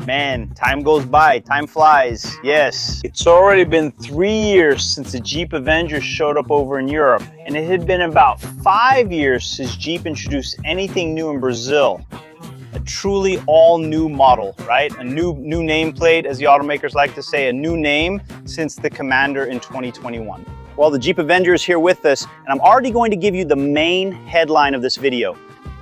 Man, time goes by, time flies, yes. It's already been 3 years since the Jeep Avenger showed up over in Europe, and it had been about 5 years since Jeep introduced anything new in Brazil. A truly all-new model, right? A new nameplate, as the automakers like to say, a new name since the Commander in 2021. Well, the Jeep Avenger is here with us, and I'm already going to give you the main headline of this video.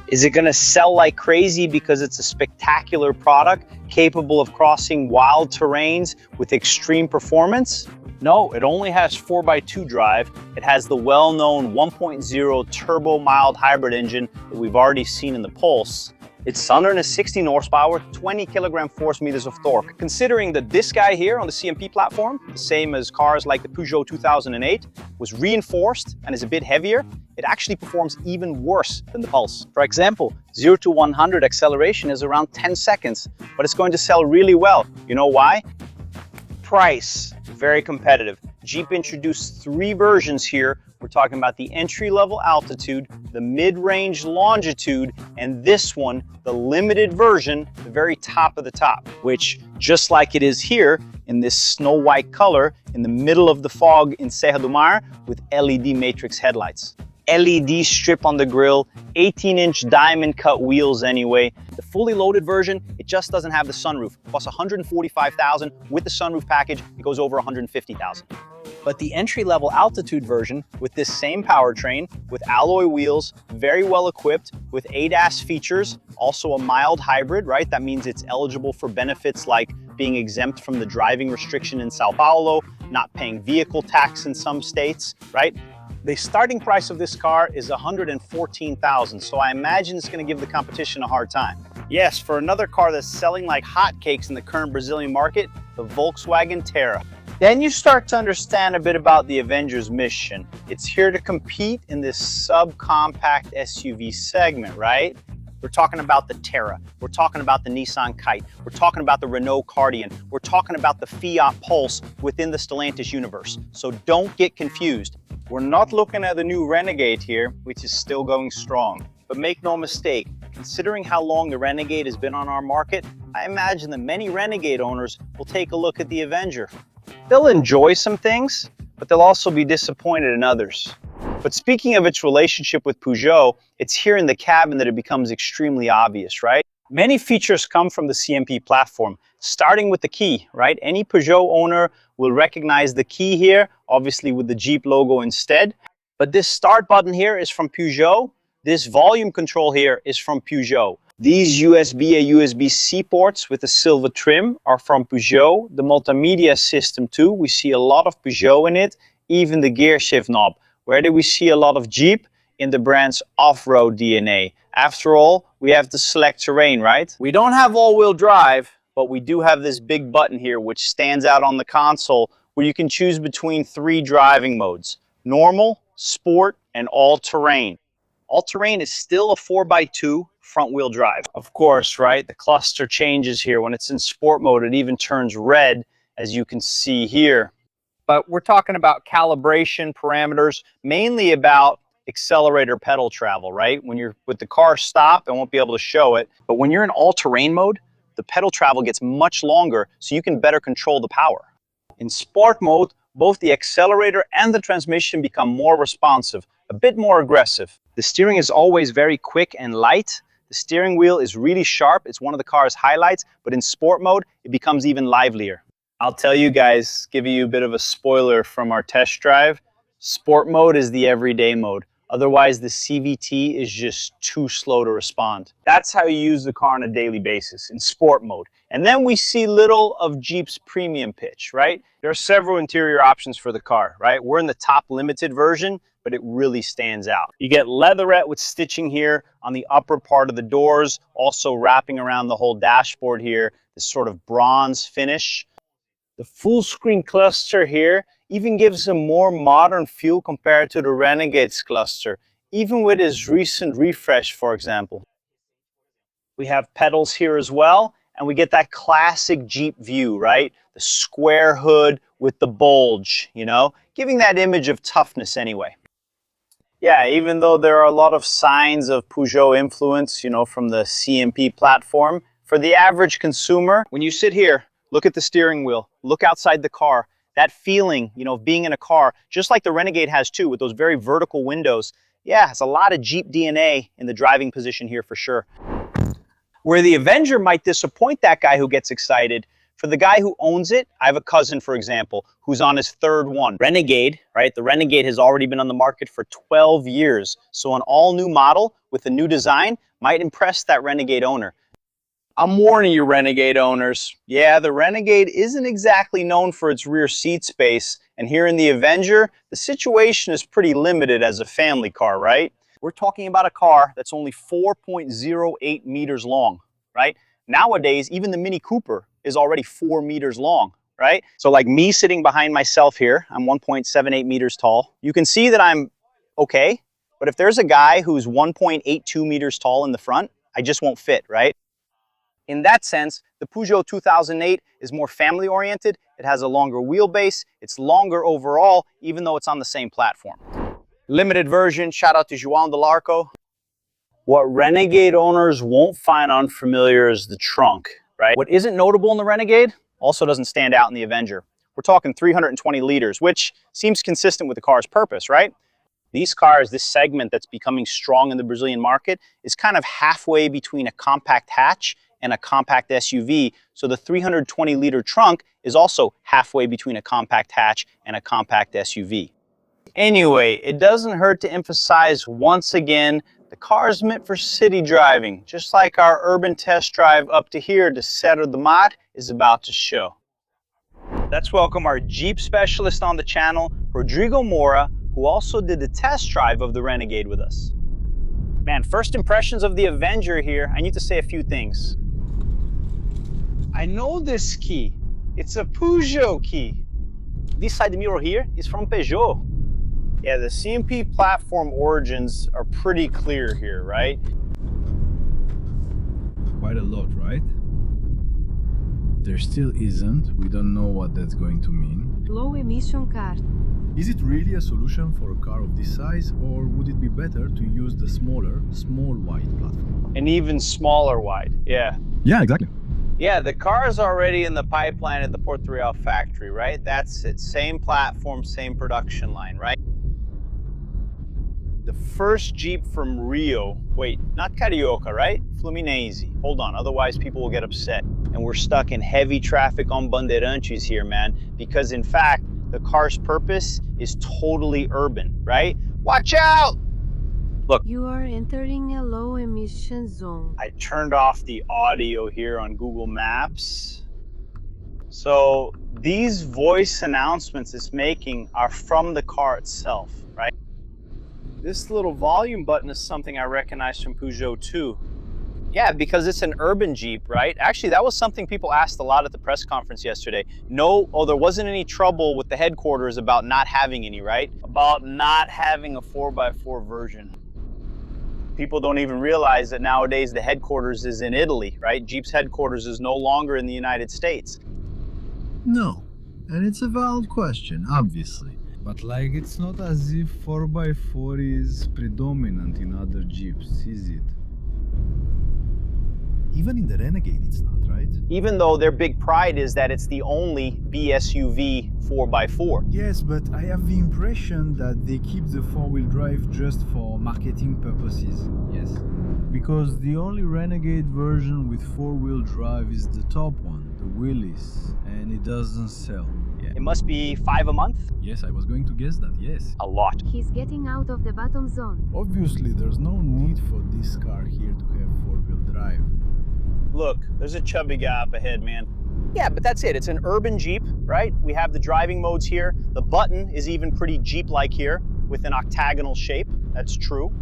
Is it going to sell like crazy because it's a spectacular product capable of crossing wild terrains with extreme performance? No, it only has 4x2 drive. It has the well-known 1.0 turbo mild hybrid engine that we've already seen in the Pulse. It's 116 horsepower, 20 kilogram force meters of torque. Considering that this guy here on the CMP platform, the same as cars like the Peugeot 2008, was reinforced and is a bit heavier, it actually performs even worse than the Pulse. For example, 0 to 100 acceleration is around 10 seconds, but it's going to sell really well. You know why? Price, very competitive. Jeep introduced 3 versions here. We're talking about the entry-level altitude, the mid-range longitude, and this one, the limited version, the very top of the top, which, just like it is here, in this snow white color, in the middle of the fog in Serra do Mar, with LED matrix headlights. LED strip on the grille, 18-inch diamond cut wheels anyway. The fully loaded version, it just doesn't have the sunroof. Plus $145,000 with the sunroof package, it goes over $150,000. But the entry-level altitude version with this same powertrain, with alloy wheels, very well equipped with ADAS features, also a mild hybrid, right? That means it's eligible for benefits like being exempt from the driving restriction in Sao Paulo, not paying vehicle tax in some states, right? The starting price of this car is $114,000, so I imagine it's going to give the competition a hard time. Yes, for another car that's selling like hotcakes in the current Brazilian market, the Volkswagen Terra. Then you start to understand a bit about the Avenger's mission. It's here to compete in this subcompact SUV segment, right? We're talking about the Terra, we're talking about the Nissan Kite, we're talking about the Renault Cardian, we're talking about the Fiat Pulse within the Stellantis universe. So don't get confused. We're not looking at the new Renegade here, which is still going strong. But make no mistake, considering how long the Renegade has been on our market, I imagine that many Renegade owners will take a look at the Avenger. They'll enjoy some things, but they'll also be disappointed in others. But speaking of its relationship with Peugeot, it's here in the cabin that it becomes extremely obvious, right? Many features come from the CMP platform, starting with the key, right? Any Peugeot owner will recognize the key here, obviously with the Jeep logo instead. But this start button here is from Peugeot. This volume control here is from Peugeot. These USB and USB-C ports with the silver trim are from Peugeot. The multimedia system too, we see a lot of Peugeot in it, even the gear shift knob. Where do we see a lot of Jeep? In the brand's off-road DNA. After all, we have to select terrain, right? We don't have all-wheel drive, but we do have this big button here which stands out on the console where you can choose between 3 driving modes: normal, sport, and all-terrain. All-terrain is still a 4x2 front-wheel drive. Of course, right? The cluster changes here. When it's in sport mode, it even turns red, as you can see here. But we're talking about calibration parameters, mainly about accelerator pedal travel, right? When you're with the car stop, I won't be able to show it. But when you're in all-terrain mode, the pedal travel gets much longer, so you can better control the power. In sport mode, both the accelerator and the transmission become more responsive, a bit more aggressive. The steering is always very quick and light. The steering wheel is really sharp. It's one of the car's highlights, but in sport mode, it becomes even livelier. I'll tell you guys, give you a bit of a spoiler from our test drive. Sport mode is the everyday mode. Otherwise, the CVT is just too slow to respond. That's how you use the car on a daily basis, in sport mode. And then we see little of Jeep's premium pitch, right? There are several interior options for the car, right? We're in the top limited version, but it really stands out. You get leatherette with stitching here on the upper part of the doors, also wrapping around the whole dashboard here, this sort of bronze finish. The full screen cluster here even gives a more modern feel compared to the Renegade's cluster, even with its recent refresh, for example. We have pedals here as well, and we get that classic Jeep view, right? The square hood with the bulge, you know, giving that image of toughness anyway. Yeah, even though there are a lot of signs of Peugeot influence, you know, from the CMP platform, For the average consumer, when you sit here, look at the steering wheel, look outside the car, that feeling, of being in a car, just like the Renegade has too, with those very vertical windows. Yeah, it's a lot of Jeep DNA in the driving position here for sure. Where the Avenger might disappoint that guy who gets excited, for the guy who owns it, I have a cousin, for example, who's on his third one. Renegade, right? The Renegade has already been on the market for 12 years. So an all-new model with a new design might impress that Renegade owner. I'm warning you, Renegade owners. Yeah, the Renegade isn't exactly known for its rear seat space, and here in the Avenger, the situation is pretty limited as a family car, right? We're talking about a car that's only 4.08 meters long, right? Nowadays, even the Mini Cooper is already 4 meters long, right? So like me sitting behind myself here, I'm 1.78 meters tall. You can see that I'm okay, but if there's a guy who's 1.82 meters tall in the front, I just won't fit, right? In that sense, the Peugeot 2008 is more family-oriented, it has a longer wheelbase, it's longer overall, even though it's on the same platform. Limited version, shout out to João Del Arco. What Renegade owners won't find unfamiliar is the trunk, right? What isn't notable in the Renegade also doesn't stand out in the Avenger. We're talking 320 liters, which seems consistent with the car's purpose, right? These cars, this segment that's becoming strong in the Brazilian market, is kind of halfway between a compact hatch and a compact SUV, so the 320-liter trunk is also halfway between a compact hatch and a compact SUV. Anyway, it doesn't hurt to emphasize once again, the car's meant for city driving, just like our urban test drive up to here to Serra do Mar is about to show. Let's welcome our Jeep specialist on the channel, Rodrigo Moura, who also did the test drive of the Renegade with us. Man, first impressions of the Avenger here, I need to say a few things. I know this key. It's a Peugeot key. This side mirror here is from Peugeot. Yeah, the CMP platform origins are pretty clear here, right? Quite a lot, right? There still isn't. We don't know what that's going to mean. Low emission car. Is it really a solution for a car of this size, or would it be better to use the smaller, small wide platform? An even smaller wide, yeah. Yeah, exactly. Yeah, the car is already in the pipeline at the Porto Real factory, right? That's it. Same platform, same production line, right? The first Jeep from Rio, wait, not Carioca, right? Fluminense. Hold on, otherwise people will get upset. And we're stuck in heavy traffic on Bandeirantes here, man, because in fact, the car's purpose is totally urban, right? Watch out! Look. You are entering a low emission zone. I turned off the audio here on Google Maps. So these voice announcements it's making are from the car itself, right? This little volume button is something I recognize from Peugeot too. Yeah, because it's an urban Jeep, right? Actually, that was something people asked a lot at the press conference yesterday. No, there wasn't any trouble with the headquarters about not having any, right? About not having a 4x4 version. People don't even realize that nowadays the headquarters is in Italy, right? Jeep's headquarters is no longer in the United States. No, and it's a valid question, obviously. But like, it's not as if 4x4 is predominant in other Jeeps, is it? Even in the Renegade it's not, right? Even though their big pride is that it's the only BSUV 4x4. Yes, but I have the impression that they keep the four-wheel drive just for marketing purposes. Yes. Because the only Renegade version with four-wheel drive is the top one, the Willys, and it doesn't sell. Yeah. It must be 5 a month? Yes, I was going to guess that, yes. A lot. He's getting out of the bottom zone. Obviously, there's no need for this car here to have four-wheel drive. Look, there's a chubby guy up ahead, man. Yeah, but that's it. It's an urban Jeep, right? We have the driving modes here. The button is even pretty Jeep-like here with an octagonal shape. That's true.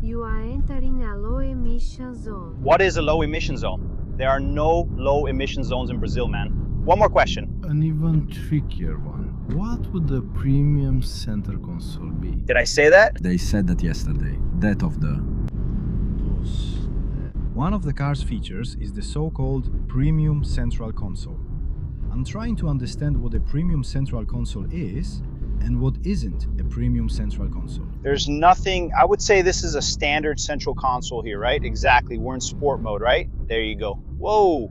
You are entering a low emission zone. What is a low emission zone? There are no low emission zones in Brazil, man. One more question. An even trickier one. What would the premium center console be? Did I say that? They said that yesterday. That of the... One of the car's features is the so-called premium central console. I'm trying to understand what a premium central console is, And what isn't a premium central console? There's nothing, I would say this is a standard central console here, right? Exactly, we're in sport mode, right? There you go. Whoa.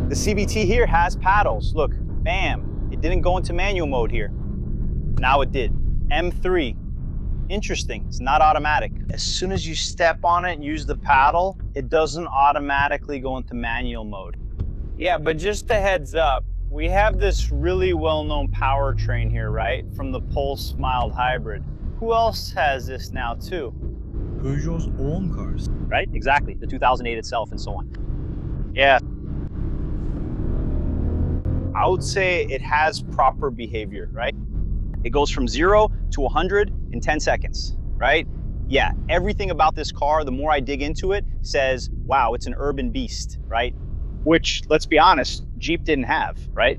The CVT here has paddles. Look, bam. It didn't go into manual mode here. Now it did. M3. Interesting, it's not automatic. As soon as you step on it and use the paddle, it doesn't automatically go into manual mode. Yeah, but just a heads up, we have this really well-known powertrain here, right? From the Pulse mild hybrid. Who else has this now too? Peugeot's own cars. Right, exactly, the 2008 itself and so on. Yeah. I would say it has proper behavior, right? It goes from 0 to 100 in 10 seconds, right? Yeah, everything about this car, the more I dig into it, says, wow, it's an urban beast, right? Which, let's be honest, Jeep didn't have, right?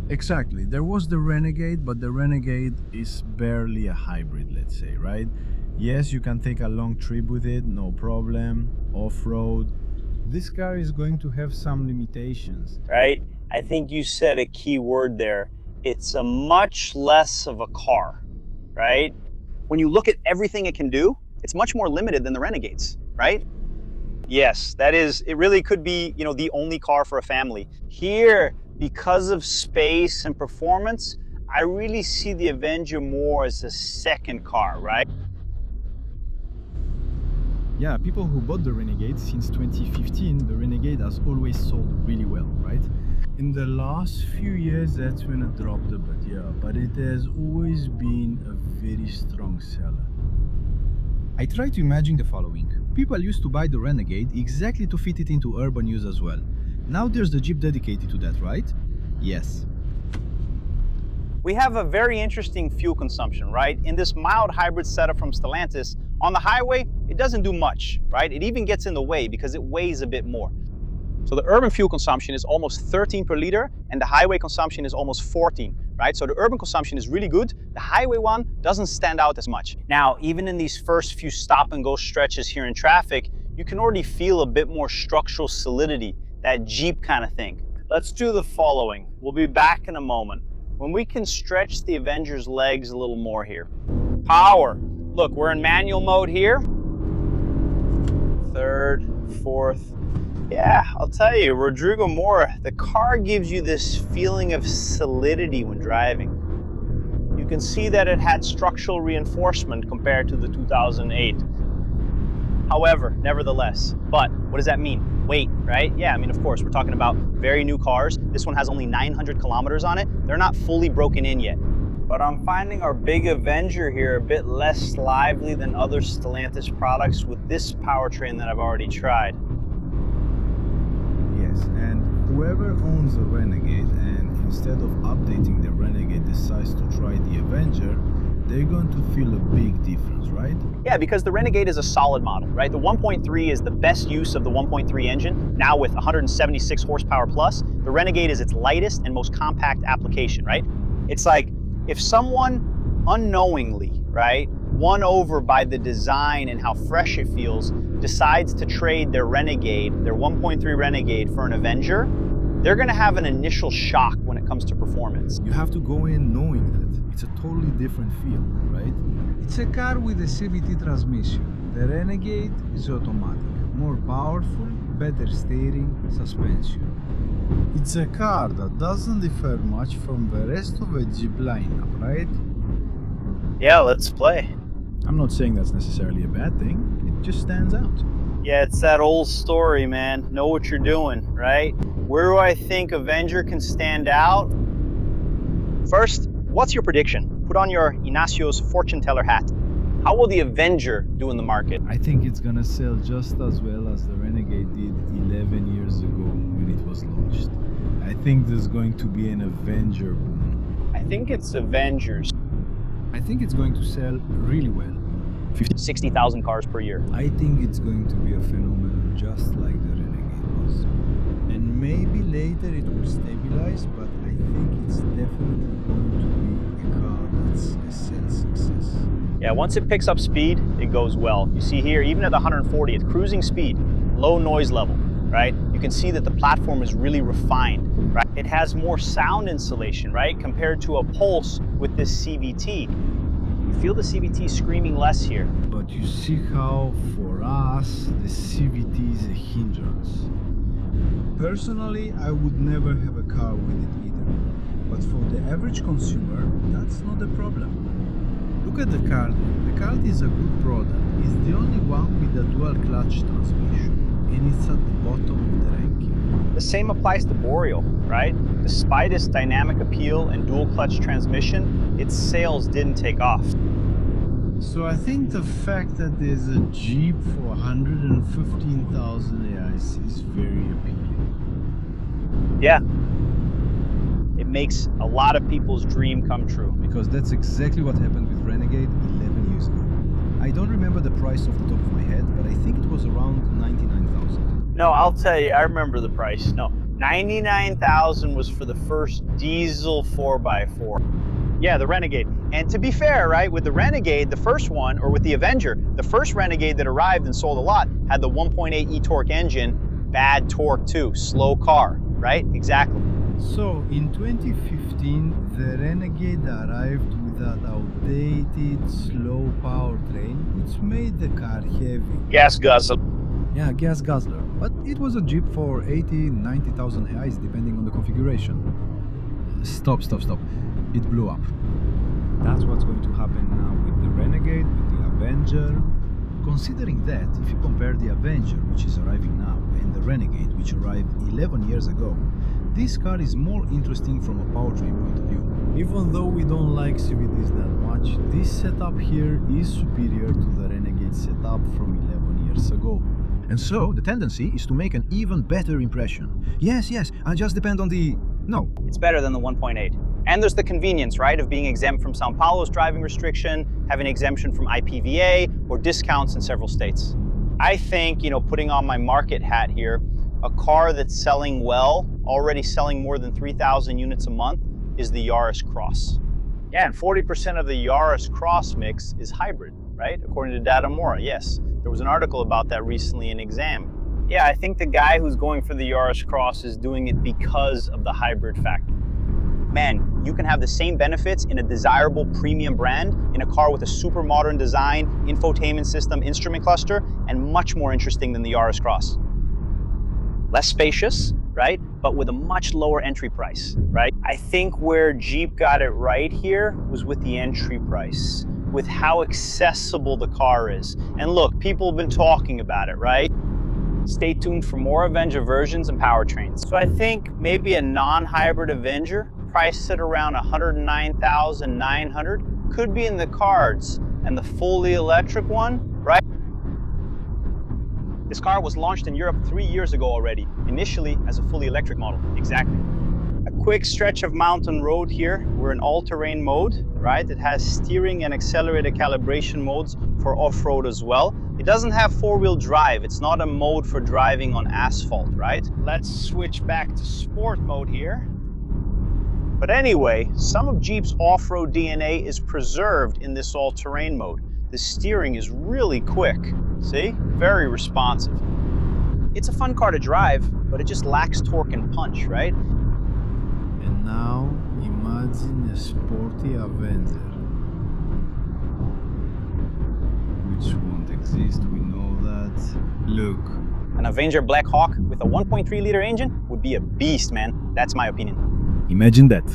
Exactly. There was the Renegade, but the Renegade is barely a hybrid, let's say, right? Yes, you can take a long trip with it, no problem, off-road. This car is going to have some limitations. Right? I think you said a key word there. It's a much less of a car, right? When you look at everything it can do, it's much more limited than the Renegades, right? Yes, that is, it really could be, you know, the only car for a family. Here, because of space and performance, I really see the Avenger more as a second car, right? Yeah, people who bought the Renegade since 2015, the Renegade has always sold really well, right? In the last few years, that's when it dropped a bit, yeah, but it has always been a very strong seller. I try to imagine the following. People used to buy the Renegade exactly to fit it into urban use as well. Now there's the Jeep dedicated to that, right? Yes. We have a very interesting fuel consumption, right? In this mild hybrid setup from Stellantis, on the highway, it doesn't do much, right? It even gets in the way because it weighs a bit more. So the urban fuel consumption is almost 13 per liter and the highway consumption is almost 14, right? So the urban consumption is really good. The highway one doesn't stand out as much. Now, even in these first few stop and go stretches here in traffic, you can already feel a bit more structural solidity, that Jeep kind of thing. Let's do the following. We'll be back in a moment when we can stretch the Avenger's legs a little more here. Power. Look, we're in manual mode here. Third, fourth. Yeah, I'll tell you, Rodrigo Mora, the car gives you this feeling of solidity when driving. You can see that it had structural reinforcement compared to the 2008. However, nevertheless, but what does that mean? Weight, right? Yeah, I mean, of course, we're talking about very new cars. This one has only 900 kilometers on it. They're not fully broken in yet. But I'm finding our big Avenger here a bit less lively than other Stellantis products with this powertrain that I've already tried. Yes, and whoever owns a Renegade and instead of updating the Renegade decides to try the Avenger, they're going to feel a big difference, right? Yeah, because the Renegade is a solid model, right? The 1.3 is the best use of the 1.3 engine, now with 176 horsepower plus. The Renegade is its lightest and most compact application, right? It's like if someone unknowingly, right, won over by the design and how fresh it feels, decides to trade their Renegade, their 1.3 Renegade for an Avenger, they're gonna have an initial shock when it comes to performance. You have to go in knowing that it's a totally different feel, right? It's a car with a CVT transmission. The Renegade is automatic, more powerful, better steering, suspension. It's a car that doesn't differ much from the rest of the Jeep lineup, right? Yeah, let's play. I'm not saying that's necessarily a bad thing, it just stands out. Yeah, it's that old story, man. Know what you're doing, right? Where do I think Avenger can stand out? First, what's your prediction? Put on your Inaccio's fortune teller hat. How will the Avenger do in the market? I think it's gonna sell just as well as the Renegade did 11 years ago when it was launched. I think there's going to be an Avenger boom. I think it's Avengers. I think it's going to sell really well. 60,000 cars per year. I think it's going to be a phenomenon just like the Renegade was. And maybe later it will stabilize, but I think it's definitely going to be a car that's a sales success. Yeah, once it picks up speed, it goes well. You see here, even at 140, it's cruising speed, low noise level, right? You can see that the platform is really refined, right? It has more sound insulation, right? Compared to a Pulse with this CVT. You feel the CVT screaming less here. But you see how, for us, the CVT is a hindrance. Personally, I would never have a car with it either. But for the average consumer, that's not a problem. Look at the Cardi. The Cardi is a good product. It's the only one with a dual clutch transmission, and it's at the bottom of the ranking. The same applies to Boreal, right? Despite its dynamic appeal and dual clutch transmission, its sales didn't take off. So I think the fact that there's a Jeep for 115,000 AIs is very appealing. Yeah. It makes a lot of people's dream come true. Because that's exactly what happened with Renegade 11 years ago. I don't remember the price off the top of my head, but I think it was around 99,000. No, I'll tell you, I remember the price. No, 99,000 was for the first diesel 4x4. Yeah, the Renegade. And to be fair, right, with the Renegade, the first one, or with the Avenger, the first Renegade that arrived and sold a lot had the 1.8 e-torque engine, bad torque too, slow car, right? Exactly. So in 2015, the Renegade arrived with that outdated, slow powertrain, which made the car heavy. Gas guzzle. Yeah, gas guzzler. But it was a Jeep for 80,000-90,000 AIs depending on the configuration. Stop. It blew up. That's what's going to happen now with the Renegade, with the Avenger. Considering that, if you compare the Avenger, which is arriving now, and the Renegade, which arrived 11 years ago, this car is more interesting from a powertrain point of view. Even though we don't like CVTs that much, this setup here is superior to the Renegade setup from 11 years ago. And so, the tendency is to make an even better impression. Yes, I just depend on the... No. It's better than the 1.8. And there's the convenience, right, of being exempt from Sao Paulo's driving restriction, having exemption from IPVA, or discounts in several states. I think, putting on my market hat here, a car that's selling well, already selling more than 3,000 units a month, is the Yaris Cross. Yeah, and 40% of the Yaris Cross mix is hybrid, right? According to Datamora, yes. There was an article about that recently in Exam. Yeah, I think the guy who's going for the Yaris Cross is doing it because of the hybrid factor. Man, you can have the same benefits in a desirable premium brand in a car with a super modern design, infotainment system, instrument cluster, and much more interesting than the Yaris Cross. Less spacious, right? But with a much lower entry price, right? I think where Jeep got it right here was with the entry price, with how accessible the car is. And look, people have been talking about it, right? Stay tuned for more Avenger versions and powertrains. So I think maybe a non-hybrid Avenger priced at around 109,900 could be in the cards, and the fully electric one, right? This car was launched in Europe 3 years ago already, initially as a fully electric model. Exactly. A quick stretch of mountain road here. We're in all-terrain mode, right? It has steering and accelerated calibration modes for off-road as well. It doesn't have four-wheel drive. It's not a mode for driving on asphalt, right? Let's switch back to sport mode here. But anyway, some of Jeep's off-road DNA is preserved in this all-terrain mode. The steering is really quick, see? Very responsive. It's a fun car to drive, but it just lacks torque and punch, right? And now, imagine a sporty Avenger. Which won't exist, we know that. Look. An Avenger Black Hawk with a 1.3-liter engine would be a beast, man. That's my opinion. Imagine that.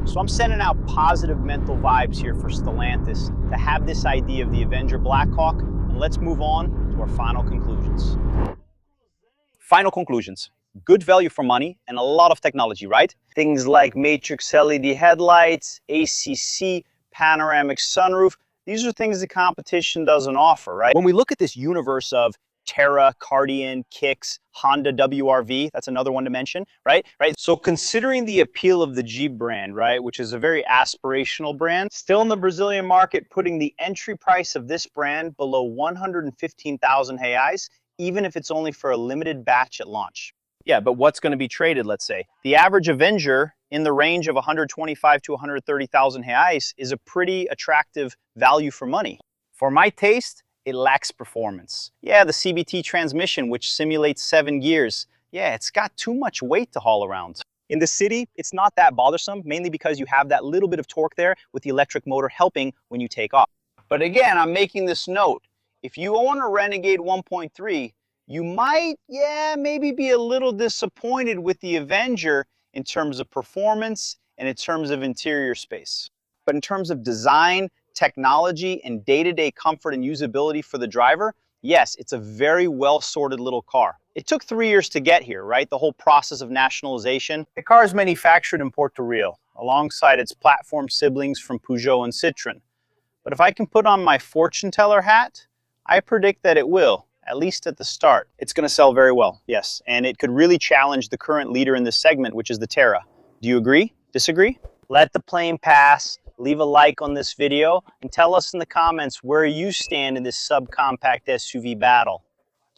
So I'm sending out positive mental vibes here for Stellantis to have this idea of the Avenger Black Hawk, and let's move on to our final conclusions. Final conclusions. Good value for money and a lot of technology, right? Things like matrix LED headlights, ACC, panoramic sunroof. These are things the competition doesn't offer, right? When we look at this universe of Terra, Cardian, Kicks, Honda WRV, that's another one to mention, right? So considering the appeal of the Jeep brand, right, which is a very aspirational brand, still in the Brazilian market, putting the entry price of this brand below 115,000 reais, even if it's only for a limited batch at launch. Yeah, but what's going to be traded, let's say? The average Avenger in the range of 125 to 130,000 reais is a pretty attractive value for money. For my taste, it lacks performance. Yeah, the CVT transmission, which simulates 7 gears, yeah, it's got too much weight to haul around. In the city, it's not that bothersome, mainly because you have that little bit of torque there with the electric motor helping when you take off. But again, I'm making this note. If you own a Renegade 1.3, you might, maybe be a little disappointed with the Avenger in terms of performance and in terms of interior space. But in terms of design, technology, and day-to-day comfort and usability for the driver, yes, it's a very well-sorted little car. It took 3 years to get here, right? The whole process of nationalization. The car is manufactured in Porto Real, alongside its platform siblings from Peugeot and Citroën. But if I can put on my fortune teller hat, I predict that it will, at least at the start. It's going to sell very well, yes, and it could really challenge the current leader in this segment, which is the Terra. Do you agree? Disagree? Let the plane pass, leave a like on this video, and tell us in the comments where you stand in this subcompact SUV battle.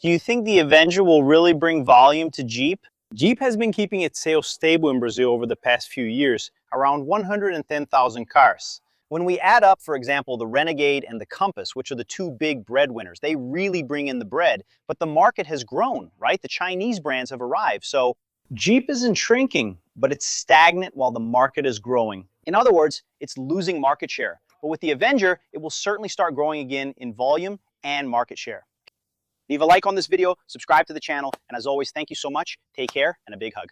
Do you think the Avenger will really bring volume to Jeep? Jeep has been keeping its sales stable in Brazil over the past few years, around 110,000 cars. When we add up, for example, the Renegade and the Compass, which are the two big breadwinners, they really bring in the bread, but the market has grown, right? The Chinese brands have arrived, so Jeep isn't shrinking, but it's stagnant while the market is growing. In other words, it's losing market share. But with the Avenger, it will certainly start growing again in volume and market share. Leave a like on this video, subscribe to the channel, and as always, thank you so much. Take care, and a big hug.